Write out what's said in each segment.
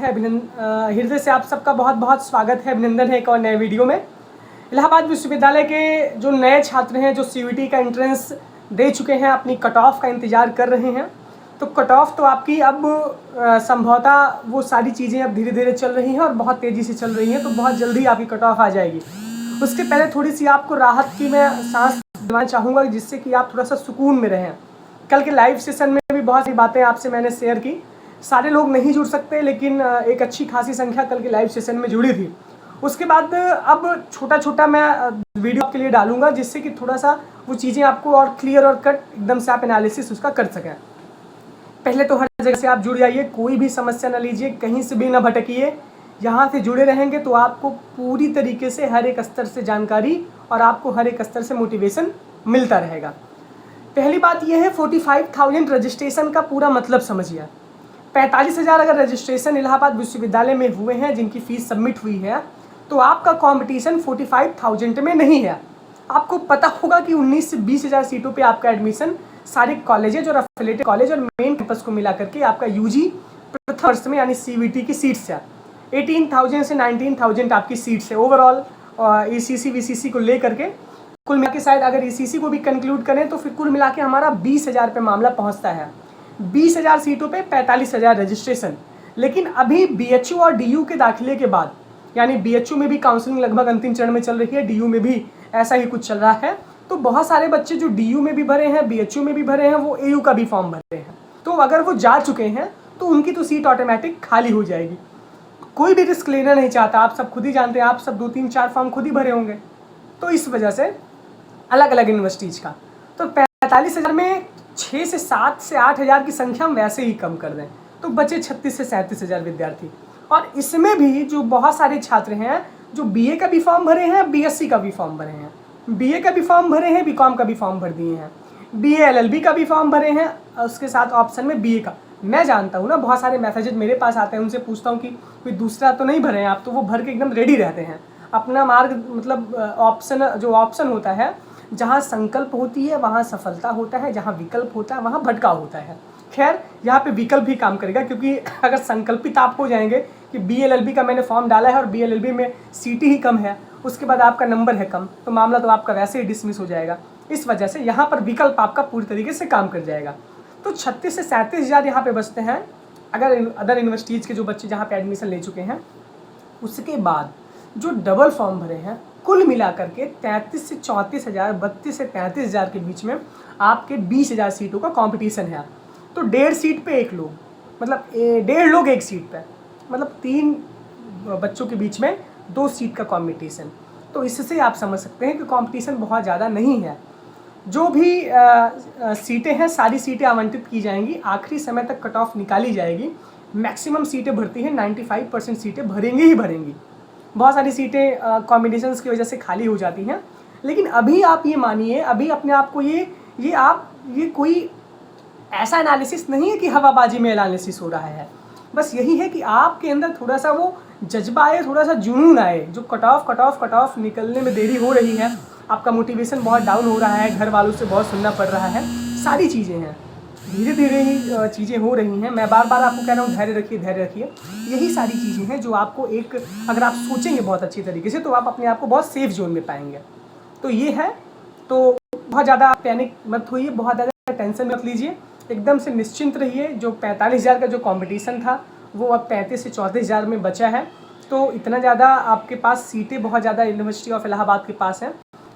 है। हृदय से आप सबका बहुत बहुत स्वागत है, अभिनंदन है एक और नए वीडियो में। इलाहाबाद विश्वविद्यालय के जो नए छात्र हैं, जो सीयूईटी का एंट्रेंस दे चुके हैं, अपनी कट ऑफ का इंतज़ार कर रहे हैं, तो कट ऑफ तो आपकी अब संभवतः वो सारी चीज़ें अब धीरे धीरे चल रही हैं और बहुत तेज़ी से चल रही हैं, तो बहुत जल्दी आपकी कट ऑफ आ जाएगी। उसके पहले थोड़ी सी आपको राहत की मैं सांस देना चाहूँगा, जिससे कि आप थोड़ा सा सुकून में रहें। कल के लाइव सेशन में भी बहुत सी बातें आपसे मैंने शेयर की। सारे लोग नहीं जुड़ सकते, लेकिन एक अच्छी खासी संख्या कल के लाइव सेशन में जुड़ी थी। उसके बाद अब छोटा छोटा मैं वीडियो आपके लिए डालूंगा, जिससे कि थोड़ा सा वो चीज़ें आपको और क्लियर और कट एकदम से आप एनालिसिस उसका कर सकें। पहले तो हर जगह से आप जुड़ जाइए, कोई भी समस्या ना लीजिए, कहीं से भी ना भटकिए। यहाँ से जुड़े रहेंगे तो आपको पूरी तरीके से हर एक स्तर से जानकारी और आपको हर एक स्तर से मोटिवेशन मिलता रहेगा। पहली बात यह है, 45,000 रजिस्ट्रेशन का पूरा मतलब समझिए। 45,000 अगर रजिस्ट्रेशन इलाहाबाद विश्वविद्यालय में हुए हैं, जिनकी फ़ीस सबमिट हुई है, तो आपका कंपटीशन 45,000 में नहीं है। आपको पता होगा कि 19 से 20,000 सीटों पे आपका एडमिशन सारे कॉलेजेज और एफिलिएटेड कॉलेज और मेन कैंपस को मिला करके आपका यूजी प्रथम वर्ष में यानी सीवीटी की सीट्स है। 18,000 से 19,000 आपकी सीट्स है ओवरऑल ईसीसी वीसीसी को ले करके। कुल मिला के शायद अगर ईसीसी को भी कंक्लूड करें तो फिर कुल मिला के हमारा 20,000 पे मामला पहुंचता है। 20,000 सीटों पे 45,000 रजिस्ट्रेशन। लेकिन अभी बीएचयू और डीयू के दाखिले के बाद, यानी बीएचयू में भी काउंसलिंग लगभग अंतिम चरण में चल रही है, डीयू में भी ऐसा ही कुछ चल रहा है, तो बहुत सारे बच्चे जो डीयू में भी भरे हैं, बीएचयू में भी भरे हैं, वो एयू का भी फॉर्म भरे हैं। तो अगर वो जा चुके हैं तो उनकी तो सीट ऑटोमेटिक खाली हो जाएगी। कोई भी रिस्क लेना नहीं चाहता, आप सब खुद ही जानते हैं, आप सब 2, 3, 4 फॉर्म खुद ही भरे होंगे। तो इस वजह से अलग अलग यूनिवर्सिटीज़ का, तो 45,000 में 6 से 7 से 8,000 की संख्या हम वैसे ही कम कर दें, तो बचे 36 से 37,000 विद्यार्थी। और इसमें भी जो बहुत सारे छात्र हैं जो बीए का भी फॉर्म भरे हैं, बीएससी का भी फॉर्म भरे हैं, बीए का भी फॉर्म भरे हैं, बीकॉम का भी फॉर्म भर दिए हैं, बीए एलएलबी का भी फॉर्म भरे हैं, उसके साथ ऑप्शन में बीए का। मैं जानता हूँ ना, बहुत सारे मैसेजेज मेरे पास आते हैं, उनसे पूछता हूँ कि कोई दूसरा तो नहीं भरे हैं आप, तो वो भर के एकदम रेडी रहते हैं। अपना मार्ग मतलब ऑप्शन, जो ऑप्शन होता है, जहाँ संकल्प होती है वहाँ सफलता होता है, जहाँ विकल्प होता है वहाँ भटकाव होता है। खैर, यहाँ पे विकल्प भी काम करेगा, क्योंकि अगर संकल्पित आप हो जाएंगे कि बीएलएलबी का मैंने फॉर्म डाला है और बीएलएलबी में सीटी ही कम है, उसके बाद आपका नंबर है कम, तो मामला तो आपका वैसे ही डिसमिस हो जाएगा। इस वजह से यहाँ पर विकल्प आपका पूरी तरीके से काम कर जाएगा। तो 36 से 37,000 यहाँ पे बचते हैं अगर अदर यूनिवर्सिटीज़ के जो बच्चे जहाँ पे एडमिशन ले चुके हैं। उसके बाद जो डबल फॉर्म भरे हैं, कुल मिलाकर के 33 से 34,000, 32 से 33,000 के बीच में आपके 20,000 सीटों का कंपटीशन है। तो 1.5 सीट पे 1 लोग, मतलब 1.5 लोग 1 सीट पे, मतलब 3 बच्चों के बीच में 2 सीट का कंपटीशन। तो इससे आप समझ सकते हैं कि कंपटीशन बहुत ज़्यादा नहीं है। जो भी सीटें हैं, सारी सीटें आवंटित की जाएंगी, आखिरी समय तक कट ऑफ निकाली जाएगी। मैक्सिमम सीटें भरती हैं, 95% सीटें भरेंगी ही भरेंगी। बहुत सारी सीटें कॉम्बिनेशंस की वजह से खाली हो जाती हैं। लेकिन अभी आप ये मानिए, अभी अपने आप को ये कोई ऐसा एनालिसिस नहीं है कि हवाबाजी में एनालिसिस हो रहा है। बस यही है कि आपके अंदर थोड़ा सा वो जज्बा आए, थोड़ा सा जुनून आए। जो कट ऑफ निकलने में देरी हो रही है, आपका मोटिवेशन बहुत डाउन हो रहा है, घर वालों से बहुत सुनना पड़ रहा है, सारी चीज़ें हैं, धीरे धीरे ही चीज़ें हो रही हैं। मैं बार बार आपको कह रहा हूँ, धैर्य रखिए, धैर्य रखिए। यही सारी चीज़ें हैं जो आपको एक, अगर आप सोचेंगे बहुत अच्छी तरीके से, तो आप अपने आप को बहुत सेफ जोन में पाएंगे। तो ये है, तो बहुत ज़्यादा पैनिक मत होइए, बहुत ज़्यादा टेंशन मत लीजिए, एकदम से निश्चिंत रहिए। जो 45,000 का जो कॉम्पिटिशन था, वो अब 35 से 34,000 में बचा है। तो इतना ज़्यादा आपके पास सीटें बहुत ज़्यादा यूनिवर्सिटी ऑफ इलाहाबाद के पास हैं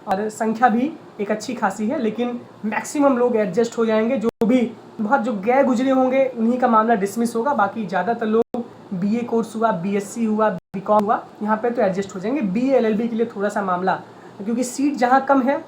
और संख्या भी एक अच्छी खासी है। लेकिन मैक्सिमम लोग एडजस्ट हो जाएंगे, जो भी बहुत जो गए गुजरे होंगे उन्हीं का मामला डिसमिस होगा। बाकी ज़्यादातर लोग बीए कोर्स हुआ, बीएससी हुआ, बीकॉम हुआ, यहाँ पे तो एडजस्ट हो जाएंगे। बीए एलएलबी के लिए थोड़ा सा मामला, क्योंकि सीट जहाँ कम है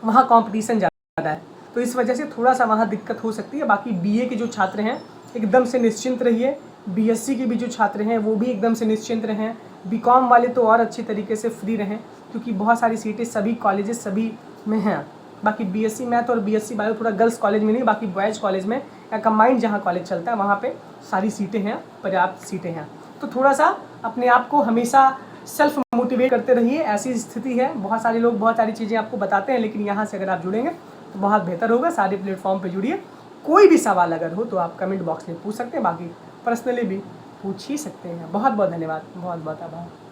वहाँ कॉम्पिटिशन ज़्यादा है, तो इस वजह से थोड़ा सा वहाँ दिक्कत हो सकती है। बाकी बीए के जो छात्र हैं एकदम से निश्चिंत रहिए, बीएससी के भी जो छात्र हैं वो भी एकदम से निश्चिंत रहें, बीकॉम वाले तो और अच्छी तरीके से फ्री रहें, क्योंकि बहुत सारी सीटें सभी कॉलेजेस सभी में हैं। बाकी बीएससी मैथ और बीएससी बायो थोड़ा गर्ल्स कॉलेज में नहीं, बाकी बॉयज़ कॉलेज में या कंबाइंड जहाँ कॉलेज चलता है वहाँ पे सारी सीटें हैं, पर्याप्त सीटें हैं। तो थोड़ा सा अपने आप को हमेशा सेल्फ मोटिवेट करते रहिए। ऐसी स्थिति है, बहुत सारे लोग बहुत सारी चीज़ें आपको बताते हैं, लेकिन यहाँ से अगर आप जुड़ेंगे तो बहुत बेहतर होगा। सारे प्लेटफॉर्म पर जुड़िए। कोई भी सवाल अगर हो तो आप कमेंट बॉक्स में पूछ सकते हैं, बाकी पर्सनली भी पूछ ही सकते हैं। बहुत बहुत धन्यवाद, बहुत बहुत आभार।